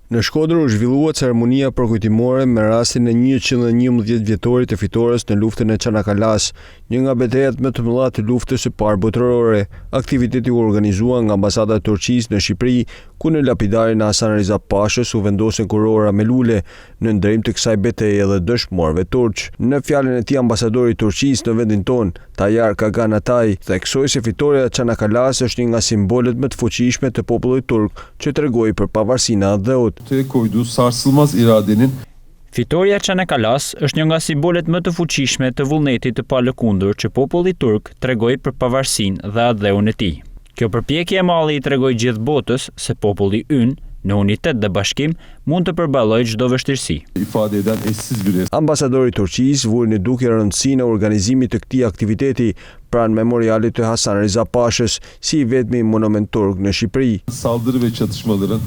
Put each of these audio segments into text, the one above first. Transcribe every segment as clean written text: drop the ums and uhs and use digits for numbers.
Në Shkodër u zhvillua ceremonia përkujtimore me rastin e 111 vjetorit të fitores në luftën e Çanakkale, një nga betejat më të mëdha të luftës së parë botërore. Aktiviteti u organizua nga ambasada e Turqisë në Shqipëri, ku në lapidarin e Hasan Riza Pashës u vendosen kurora me lule në ndërim të kësaj beteje dhe dëshmorëve turq. Në fjalën e tij, ambasadori i Turqisë në vendin tonë, Tayyar Kagan Atay, theksoi se fitoria e Çanakkales është një nga simbolet më të fuqishme të popullit turk që tregoi për pavarësinë e dheut. Koyduğu sarsılmaz iradenin Fitoria e Çanakkales është një nga simbolet më të fuqishme të vullnetit të palëkundur që populli turk tregoi për pavarësinë dhe adheun e tij. Kjo përpjekje e madhe i tregoi gjithë botës se populli ynë në unitet dhe bashkim mund të përballojë çdo vështirësi. ifade eden eşsiz bir Ambasadori i Turqisë vuri në dukje rëndësinë e organizimit të këtij aktiviteti pranë memorialit të Hasan Riza Pashës si i vetmi monument turk në Shqipëri. Saldırı ve çatışmaların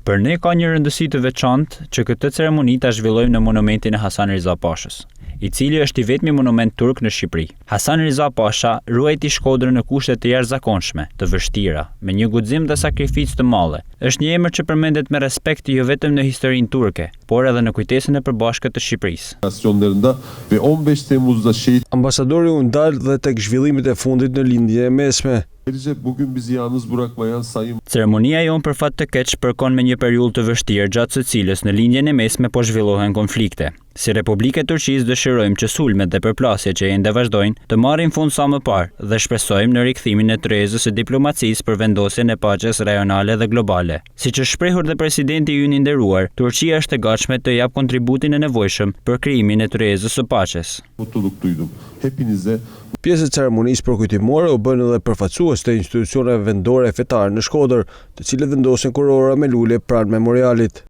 Për ne ka një rëndësi të veçantë që këtë ceremoni ta zhvillojmë në monumentin e Hasan Riza Pashës, i cili është i vetmi monument turk në Shqipëri. Hasan Riza Pasha ruajti Shkodrën në kushte të jashtëzakonshme, të vështira, me një guxim dhe sakrificë të madhe. Është një emër që përmendet me respekt jo vetëm në historinë turke, por edhe në kujtesën e përbashkët të Shqipërisë. operasyonlarında ve 15 Temmuz'da şehit. Ambasadori u ndal dhe tek zhvillimet e fundit në lindjen e mesme. Ayrıca bugün bizi yalnız bırakmayan Sayın Ceremonia jon për fat të keq përkon me një periudhë të vështirë gjatë së cilës në lindjen e mesme po zhvillohen konflikte. Si Republikë e Turqisë dëshirojmë që sulmet dhe përplasjet që ende vazhdojnë të marrin fund sa më parë dhe shpresojmë në rikthimin e tërheqjes së diplomacisë për vendosjen e paqes rajonale dhe globale. Siç është shprehur dhe presidenti ynë i nderuar, Turqia është e gatshme të jap kontributin e nevojshëm për krijimin e tërheqjes së paqes. mutluluk duydum. Hepinize Pjesë e ceremonisë përkujtimore u bën edhe përfaqësues të institucioneve vendore fetare në Shkodër, të cilët vendosen kurora me lule pranë memorialit.